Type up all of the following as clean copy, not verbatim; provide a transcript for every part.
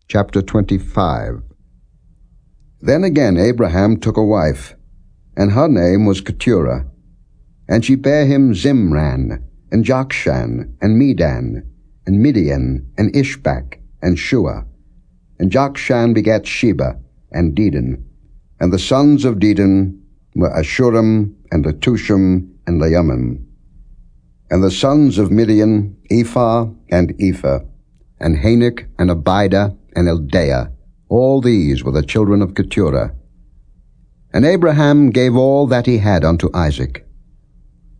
Chapter 25. Then again Abraham took a wife, and her name was Keturah. And she bare him Zimran, and Jokshan, and Medan, and Midian, and Ishbak, and Shua. And Jokshan begat Sheba, and Dedan. And the sons of Dedan were Ashurim, and Letushim, and Leumim. And the sons of Midian, Ephah, and Ephah, and Hanok, and Abidah, and Eldaah. All these were the children of Keturah. And Abraham gave all that he had unto Isaac.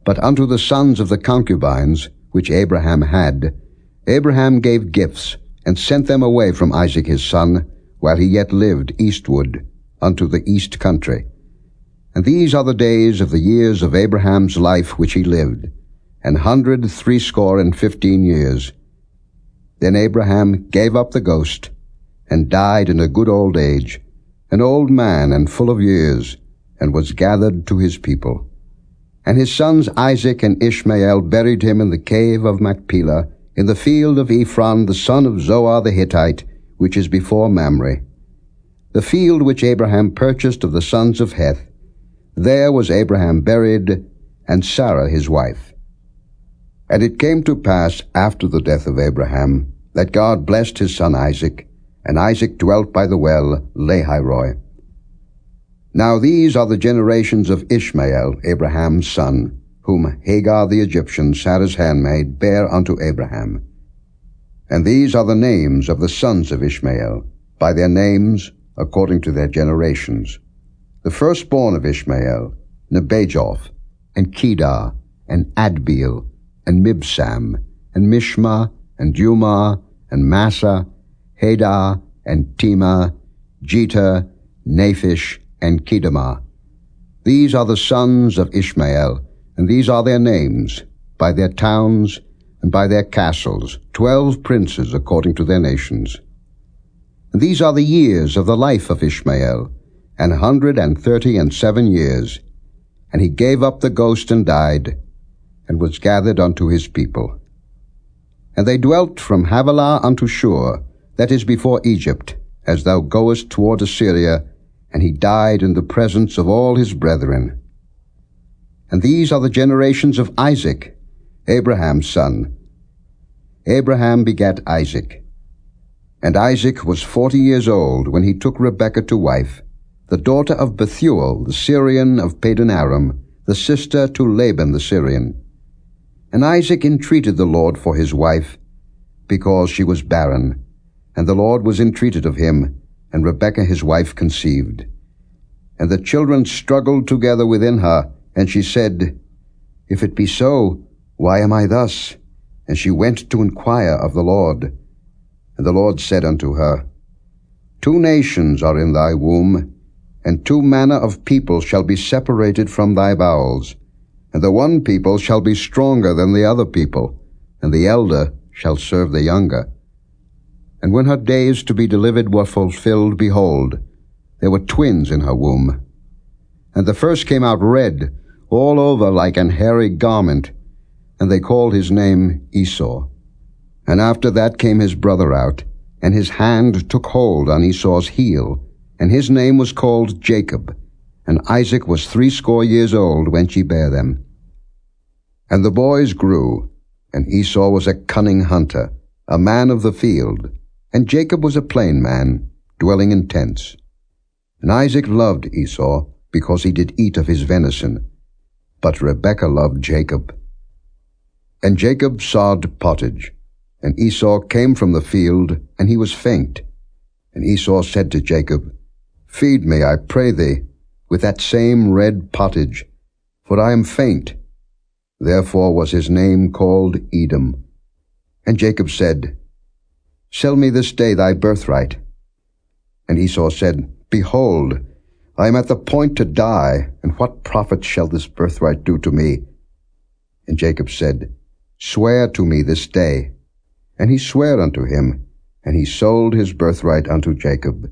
But unto the sons of the concubines, which Abraham had, Abraham gave gifts, and sent them away from Isaac his son, while he yet lived eastward, unto the east country. And these are the days of the years of Abraham's life which he lived, 160 years. Then Abraham gave up the ghost, and died in a good old age, an old man and full of years, and was gathered to his people. And his sons Isaac and Ishmael buried him in the cave of Machpelah, in the field of Ephron the son of Zoar the Hittite, which is before Mamre. The field which Abraham purchased of the sons of Heth, there was Abraham buried, and Sarah his wife. And it came to pass after the death of Abraham, that God blessed his son Isaac, and Isaac dwelt by the well Lahairoi. Now these are the generations of Ishmael, Abraham's son, whom Hagar the Egyptian, Sarah's handmaid, bare unto Abraham. And these are the names of the sons of Ishmael, by their names, according to their generations. The firstborn of Ishmael, Nebajoth, and Kedar, and Adbeel, and Mibsam, and Mishma, and Dumah, and Massa, Hadar, and Tema, Jether, Naphish, and Kedemah. These are the sons of Ishmael, and these are their names, by their towns, and by their castles, 12 princes according to their nations. And these are the years of the life of Ishmael, 137 years. And he gave up the ghost and died, and was gathered unto his people. And they dwelt from Havilah unto Shur, that is before Egypt, as thou goest toward Assyria, and he died in the presence of all his brethren. And these are the generations of Isaac, Abraham's son. Abraham begat Isaac. And Isaac was 40 years old when he took Rebekah to wife, the daughter of Bethuel the Syrian of Padan Aram, the sister to Laban the Syrian. And Isaac entreated the Lord for his wife, because she was barren. And the Lord was entreated of him, and Rebekah his wife conceived. And the children struggled together within her, and she said, If it be so, why am I thus? And she went to inquire of the Lord. And the Lord said unto her, 2 nations are in thy womb, and 2 manner of people shall be separated from thy bowels. And the one people shall be stronger than the other people, and the elder shall serve the younger. And when her days to be delivered were fulfilled, behold, there were twins in her womb. And the first came out red, all over like an hairy garment, and they called his name Esau. And after that came his brother out, and his hand took hold on Esau's heel, and his name was called Jacob. And Isaac was 80 years old when she bare them. And the boys grew, and Esau was a cunning hunter, a man of the field, and Jacob was a plain man, dwelling in tents. And Isaac loved Esau, because he did eat of his venison, but Rebekah loved Jacob. And Jacob sawed pottage, and Esau came from the field, and he was faint. And Esau said to Jacob, Feed me, I pray thee, with that same red pottage, for I am faint. Therefore was his name called Edom. And Jacob said, Sell me this day thy birthright. And Esau said, Behold, I am at the point to die, and what profit shall this birthright do to me? And Jacob said, Swear to me this day. And he sware unto him, and he sold his birthright unto Jacob.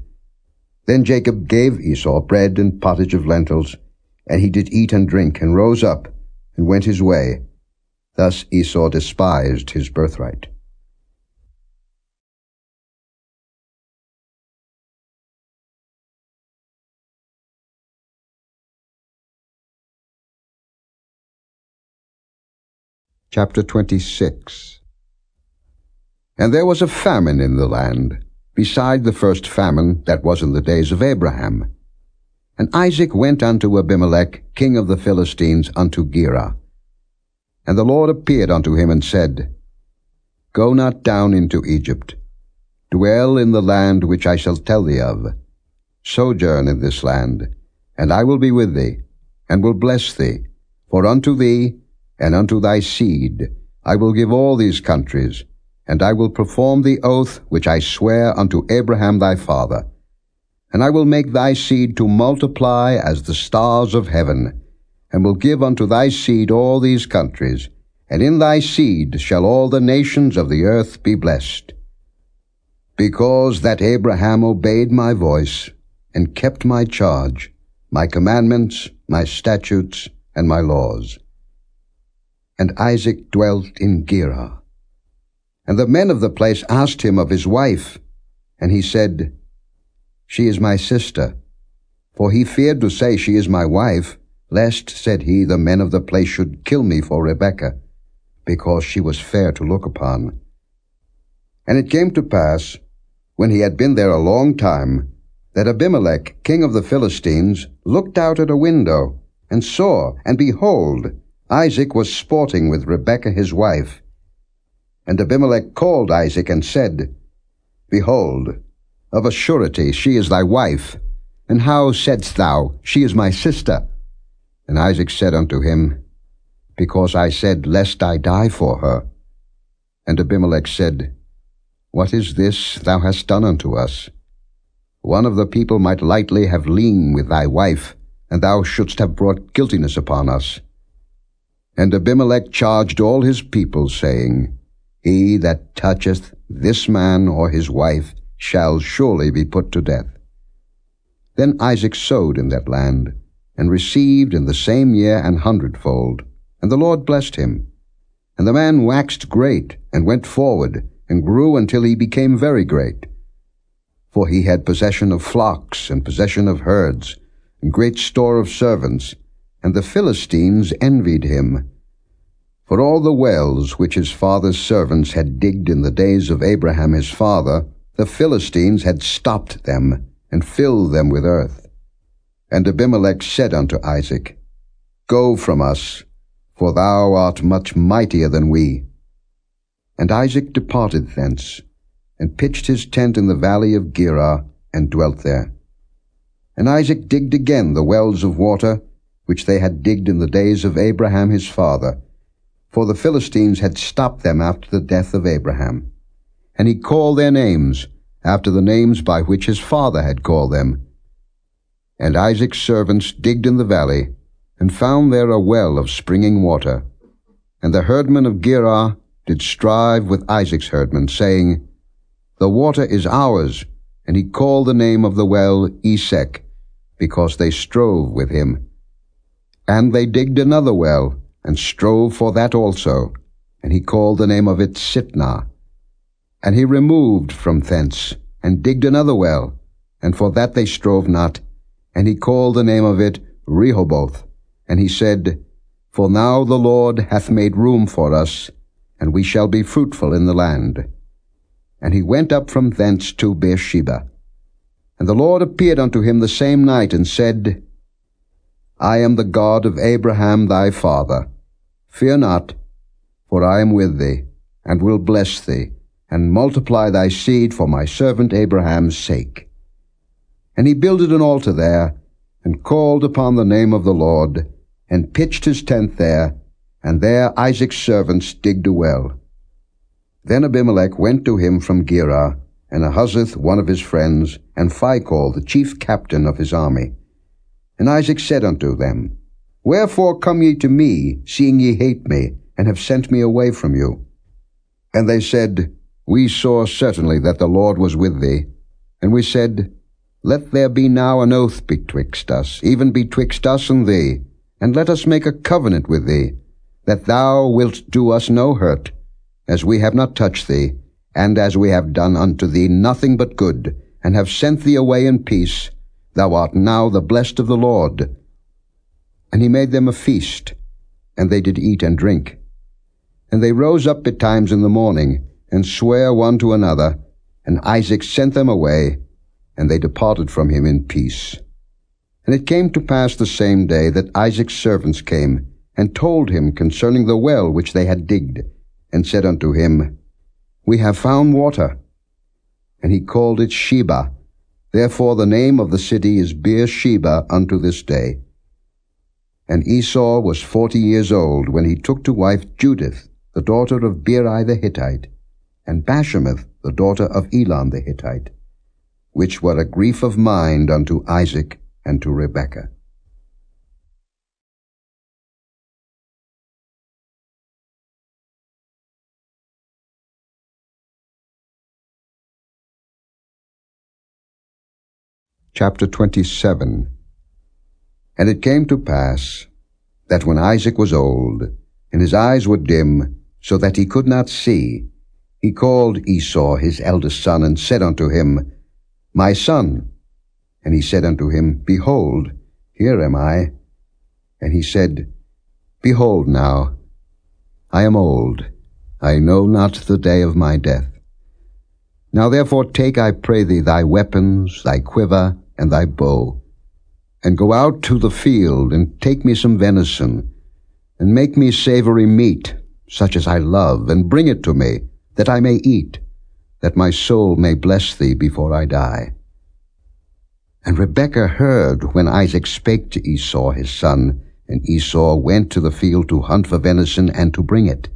Then Jacob gave Esau bread and pottage of lentils, and he did eat and drink, and rose up, and went his way. Thus Esau despised his birthright. Chapter 26. And there was a famine in the land, beside the first famine that was in the days of Abraham. And Isaac went unto Abimelech, king of the Philistines, unto Gerar. And the Lord appeared unto him and said, Go not down into Egypt. Dwell in the land which I shall tell thee of. Sojourn in this land, and I will be with thee, and will bless thee. For unto thee and unto thy seed I will give all these countries, and I will perform the oath which I swear unto Abraham thy father. And I will make thy seed to multiply as the stars of heaven, and will give unto thy seed all these countries, and in thy seed shall all the nations of the earth be blessed. Because that Abraham obeyed my voice, and kept my charge, my commandments, my statutes, and my laws. And Isaac dwelt in Gerar. And the men of the place asked him of his wife, and he said, She is my sister. For he feared to say, She is my wife, lest, said he, the men of the place should kill me for Rebekah, because she was fair to look upon. And it came to pass, when he had been there a long time, that Abimelech, king of the Philistines, looked out at a window, and saw, and behold, Isaac was sporting with Rebekah his wife. And Abimelech called Isaac and said, Behold, of a surety she is thy wife. And how saidst thou, She is my sister? And Isaac said unto him, Because I said, Lest I die for her. And Abimelech said, What is this thou hast done unto us? One of the people might lightly have lain with thy wife, and thou shouldst have brought guiltiness upon us. And Abimelech charged all his people, saying, He that toucheth this man or his wife shall surely be put to death. Then Isaac sowed in that land, and received in the same year 100-fold. And the Lord blessed him. And the man waxed great, and went forward, and grew until he became very great. For he had possession of flocks, and possession of herds, and great store of servants, and the Philistines envied him. For all the wells which his father's servants had digged in the days of Abraham his father, the Philistines had stopped them, and filled them with earth. And Abimelech said unto Isaac, Go from us, for thou art much mightier than we. And Isaac departed thence, and pitched his tent in the valley of Gerar, and dwelt there. And Isaac digged again the wells of water, which they had digged in the days of Abraham his father, for the Philistines had stopped them after the death of Abraham. And he called their names, after the names by which his father had called them. And Isaac's servants digged in the valley, and found there a well of springing water. And the herdmen of Gerar did strive with Isaac's herdmen, saying, The water is ours. And he called the name of the well Esek, because they strove with him. And they digged another well, and strove for that also, and he called the name of it Sitnah. And he removed from thence, and digged another well, and for that they strove not, and he called the name of it Rehoboth. And he said, For now the Lord hath made room for us, and we shall be fruitful in the land. And he went up from thence to Beersheba. And the Lord appeared unto him the same night, and said, I am the God of Abraham thy father. Fear not, for I am with thee, and will bless thee, and multiply thy seed for my servant Abraham's sake. And he builded an altar there, and called upon the name of the Lord, and pitched his tent there, and there Isaac's servants digged a well. Then Abimelech went to him from Gerar, and Ahuzzath one of his friends, and Phicol the chief captain of his army. And Isaac said unto them, Wherefore come ye to me, seeing ye hate me, and have sent me away from you? And they said, We saw certainly that the Lord was with thee. And we said, Let there be now an oath betwixt us, even betwixt us and thee, and let us make a covenant with thee, that thou wilt do us no hurt, as we have not touched thee, and as we have done unto thee nothing but good, and have sent thee away in peace. Thou art now the blessed of the Lord. And he made them a feast, and they did eat and drink. And they rose up betimes in the morning, and sware one to another, and Isaac sent them away, and they departed from him in peace. And it came to pass the same day that Isaac's servants came, and told him concerning the well which they had digged, and said unto him, We have found water. And he called it Sheba. Therefore the name of the city is Beersheba unto this day. And Esau was 40 years old when he took to wife Judith, the daughter of Beeri the Hittite, and Bashemath, the daughter of Elon the Hittite, which were a grief of mind unto Isaac and to Rebekah. Chapter 27. And it came to pass that when Isaac was old, and his eyes were dim, so that he could not see, he called Esau his eldest son, and said unto him, My son. And he said unto him, Behold, here am I. And he said, Behold now, I am old, I know not the day of my death. Now therefore take, I pray thee, thy weapons, thy quiver, and thy bow, and go out to the field, and take me some venison, and make me savory meat, such as I love, and bring it to me, that I may eat, that my soul may bless thee before I die. And Rebekah heard when Isaac spake to Esau his son, and Esau went to the field to hunt for venison, and to bring it.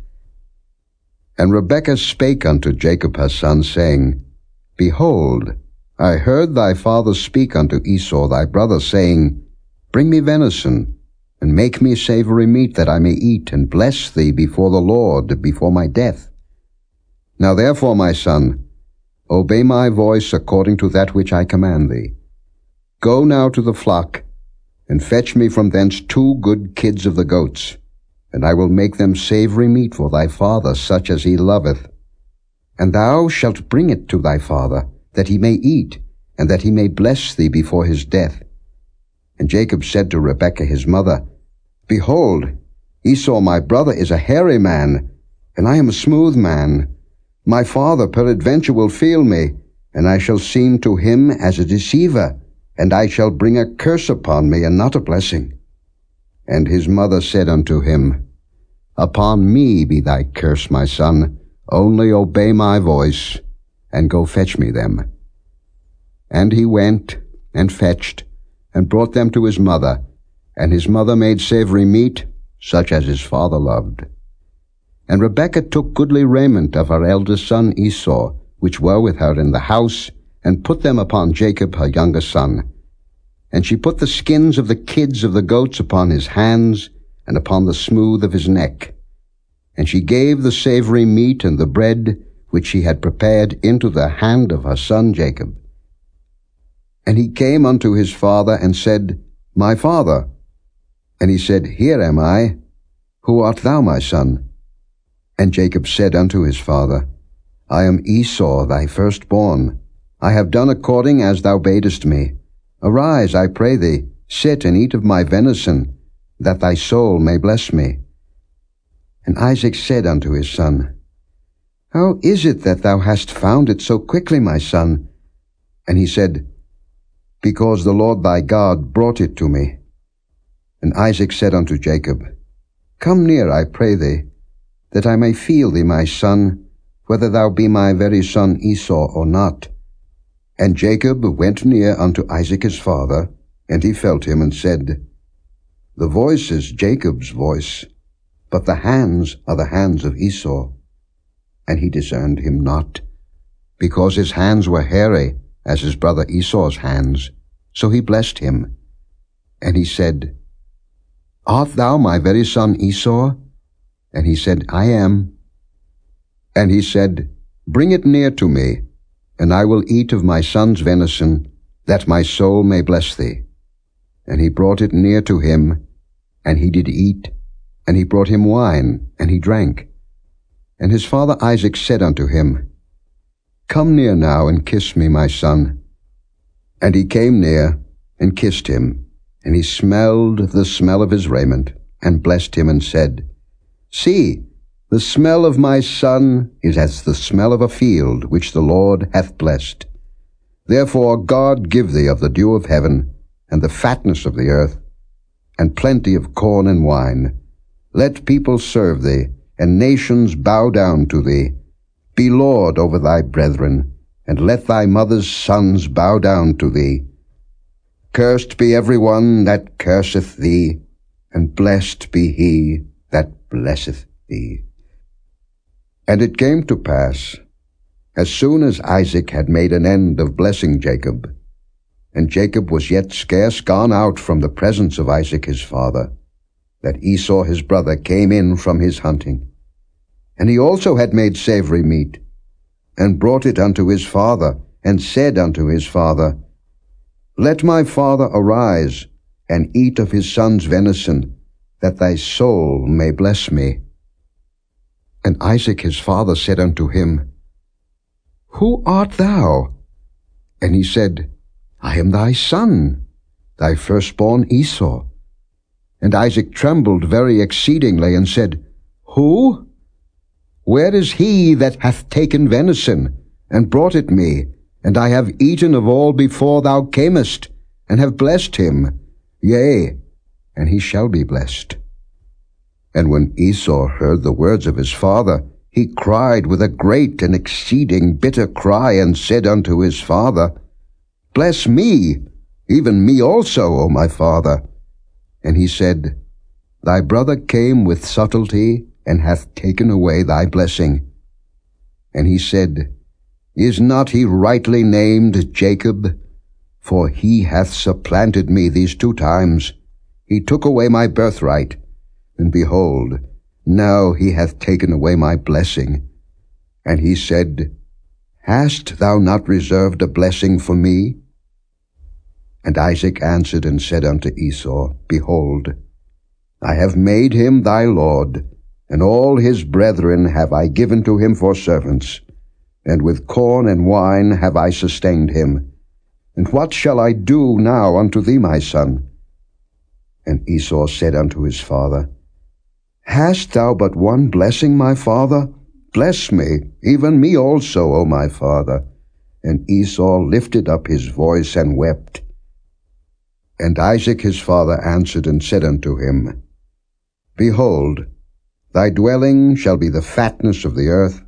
And Rebekah spake unto Jacob her son, saying, Behold, I heard thy father speak unto Esau thy brother, saying, Bring me venison, and make me savory meat, that I may eat, and bless thee before the Lord, before my death. Now therefore, my son, obey my voice according to that which I command thee. Go now to the flock, and fetch me from thence 2 good kids of the goats, and I will make them savory meat for thy father, such as he loveth. And thou shalt bring it to thy father, that he may eat, and that he may bless thee before his death. And Jacob said to Rebekah his mother, Behold, Esau my brother is a hairy man, and I am a smooth man. My father peradventure will feel me, and I shall seem to him as a deceiver, and I shall bring a curse upon me, and not a blessing. And his mother said unto him, Upon me be thy curse, my son, only obey my voice, and go fetch me them. And he went, and fetched, and brought them to his mother, and his mother made savory meat, such as his father loved. And Rebekah took goodly raiment of her eldest son Esau, which were with her in the house, and put them upon Jacob her younger son. And she put the skins of the kids of the goats upon his hands, and upon the smooth of his neck. And she gave the savory meat and the bread, which she had prepared, into the hand of her son Jacob. And he came unto his father, and said, My father. And he said, Here am I. Who art thou, my son? And Jacob said unto his father, I am Esau, thy firstborn. I have done according as thou badest me. Arise, I pray thee, sit and eat of my venison, that thy soul may bless me. And Isaac said unto his son, How is it that thou hast found it so quickly, my son? And he said, Because the Lord thy God brought it to me. And Isaac said unto Jacob, Come near, I pray thee, that I may feel thee, my son, whether thou be my very son Esau or not. And Jacob went near unto Isaac his father, and he felt him, and said, The voice is Jacob's voice, but the hands are the hands of Esau. And he discerned him not, because his hands were hairy, as his brother Esau's hands. So he blessed him. And he said, Art thou my very son Esau? And he said, I am. And he said, Bring it near to me, and I will eat of my son's venison, that my soul may bless thee. And he brought it near to him, and he did eat, and he brought him wine, and he drank. And his father Isaac said unto him, Come near now, and kiss me, my son. And he came near, and kissed him, and he smelled the smell of his raiment, and blessed him, and said, See, The smell of my son is as the smell of a field which the Lord hath blessed. Therefore God give thee of the dew of heaven, and the fatness of the earth, and plenty of corn and wine. Let people serve thee, and nations bow down to thee. Be Lord over thy brethren, and let thy mother's sons bow down to thee. Cursed be every one that curseth thee, and blessed be he that blesseth thee. And it came to pass, as soon as Isaac had made an end of blessing Jacob, and Jacob was yet scarce gone out from the presence of Isaac his father, that Esau his brother came in from his hunting. And he also had made savory meat, and brought it unto his father, and said unto his father, Let my father arise, and eat of his son's venison, that thy soul may bless me. And Isaac his father said unto him, Who art thou? And he said, I am thy son, thy firstborn Esau. And Isaac trembled very exceedingly, and said, Who? Where is he that hath taken venison, and brought it me? And I have eaten of all before thou camest, and have blessed him. Yea, and he shall be blessed. And when Esau heard the words of his father, he cried with a great and exceeding bitter cry, and said unto his father, Bless me, even me also, O my father. And he said, Thy brother came with subtlety, and hath taken away thy blessing. And he said, Is not he rightly named Jacob? For he hath supplanted me these 2 times. He took away my birthright, and behold, now he hath taken away my blessing. And he said, Hast thou not reserved a blessing for me? And Isaac answered and said unto Esau, Behold, I have made him thy lord, and all his brethren have I given to him for servants, and with corn and wine have I sustained him. And what shall I do now unto thee, my son? And Esau said unto his father, Hast thou but one blessing, my father? Bless me, even me also, O my father. And Esau lifted up his voice and wept. And Isaac his father answered and said unto him, Behold, thy dwelling shall be the fatness of the earth,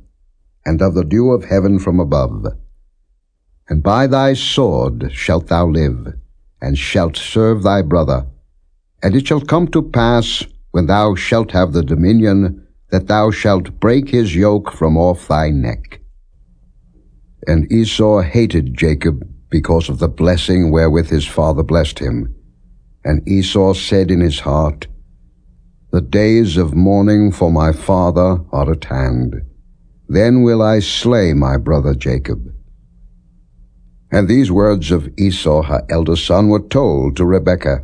and of the dew of heaven from above. And by thy sword shalt thou live, and shalt serve thy brother. And it shall come to pass, when thou shalt have the dominion, that thou shalt break his yoke from off thy neck. And Esau hated Jacob because of the blessing wherewith his father blessed him. And Esau said in his heart, The days of mourning for my father are at hand. Then will I slay my brother Jacob. And these words of Esau her elder son were told to Rebekah.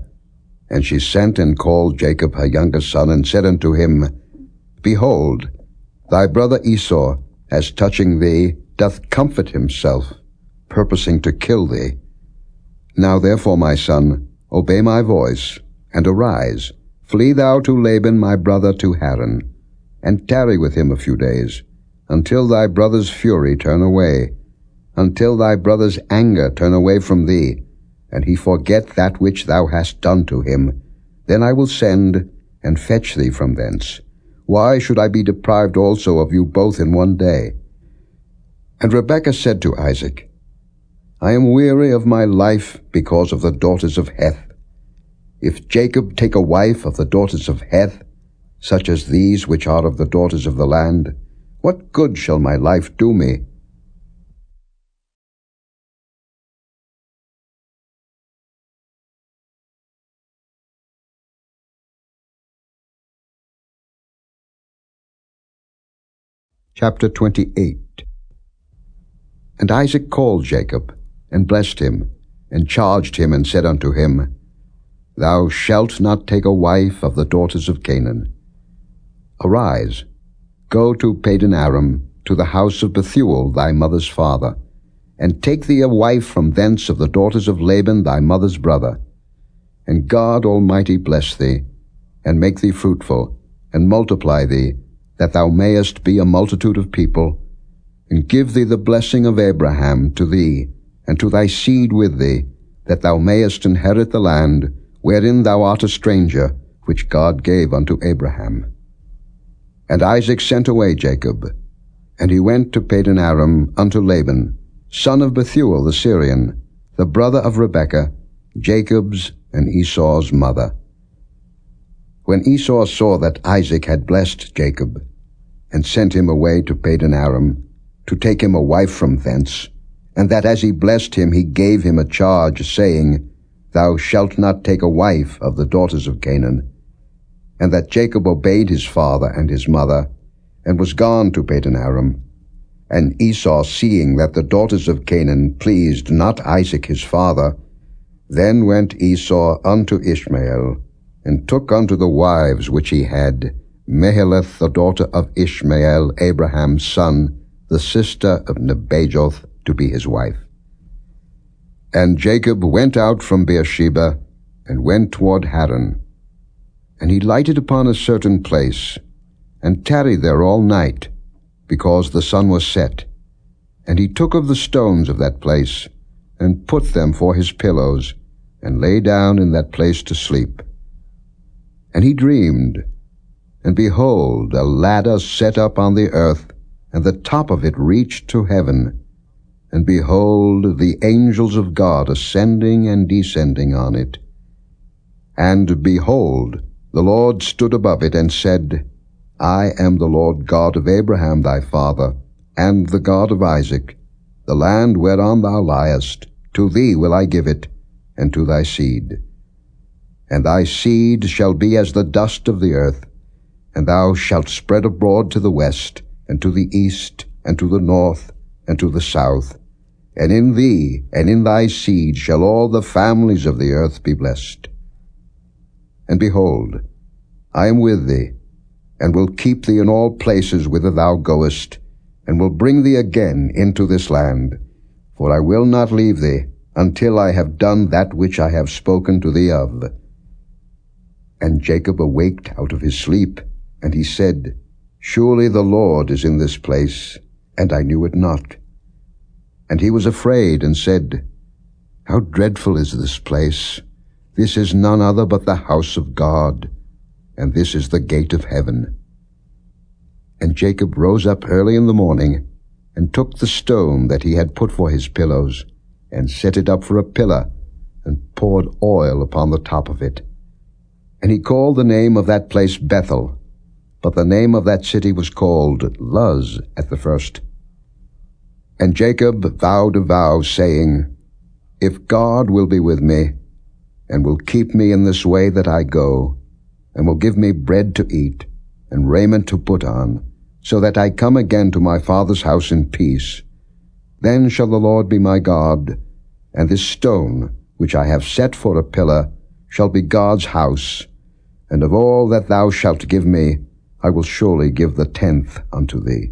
And she sent and called Jacob her younger son, and said unto him, Behold, thy brother Esau, as touching thee, doth comfort himself, purposing to kill thee. Now therefore, my son, obey my voice, and arise, flee thou to Laban my brother to Haran, and tarry with him a few days, until thy brother's fury turn away, until thy brother's anger turn away from thee, and he forget that which thou hast done to him. Then I will send and fetch thee from thence. Why should I be deprived also of you both in one day? And Rebekah said to Isaac, I am weary of my life because of the daughters of Heth. If Jacob take a wife of the daughters of Heth, such as these which are of the daughters of the land, what good shall my life do me? Chapter 28. And Isaac called Jacob, and blessed him, and charged him, and said unto him, Thou shalt not take a wife of the daughters of Canaan. Arise, go to Padan Aram, to the house of Bethuel thy mother's father, and take thee a wife from thence of the daughters of Laban thy mother's brother. And God Almighty bless thee, and make thee fruitful, and multiply thee, that thou mayest be a multitude of people, and give thee the blessing of Abraham to thee, and to thy seed with thee, that thou mayest inherit the land wherein thou art a stranger, which God gave unto Abraham. And Isaac sent away Jacob, and he went to Padan Aram unto Laban, son of Bethuel the Syrian, the brother of Rebekah, Jacob's and Esau's mother. When Esau saw that Isaac had blessed Jacob, and sent him away to Padan Aram, to take him a wife from thence, and that as he blessed him he gave him a charge, saying, Thou shalt not take a wife of the daughters of Canaan, and that Jacob obeyed his father and his mother, and was gone to Padan Aram. And Esau, seeing that the daughters of Canaan pleased not Isaac his father, then went Esau unto Ishmael, and took unto the wives which he had Mahalath the daughter of Ishmael, Abraham's son, the sister of Nebajoth, to be his wife. And Jacob went out from Beersheba, and went toward Haran. And he lighted upon a certain place, and tarried there all night, because the sun was set. And he took of the stones of that place, and put them for his pillows, and lay down in that place to sleep. And he dreamed, and behold, a ladder set up on the earth, and the top of it reached to heaven. And behold, the angels of God ascending and descending on it. And behold, the Lord stood above it, and said, I am the Lord God of Abraham thy father, and the God of Isaac. The land whereon thou liest, to thee will I give it, and to thy seed. And thy seed shall be as the dust of the earth, and thou shalt spread abroad to the west, and to the east, and to the north, and to the south. And in thee and in thy seed shall all the families of the earth be blessed. And behold, I am with thee, and will keep thee in all places whither thou goest, and will bring thee again into this land. For I will not leave thee, until I have done that which I have spoken to thee of. And Jacob awaked out of his sleep, and he said, Surely the Lord is in this place, and I knew it not. And he was afraid, and said, How dreadful is this place! This is none other but the house of God, and this is the gate of heaven. And Jacob rose up early in the morning, and took the stone that he had put for his pillows, and set it up for a pillar, and poured oil upon the top of it. And he called the name of that place Bethel, but the name of that city was called Luz at the first. And Jacob vowed a vow, saying, If God will be with me, and will keep me in this way that I go, and will give me bread to eat, and raiment to put on, so that I come again to my father's house in peace, then shall the Lord be my God, and this stone, which I have set for a pillar, shall be God's house, and of all that thou shalt give me, I will surely give the 10th unto thee.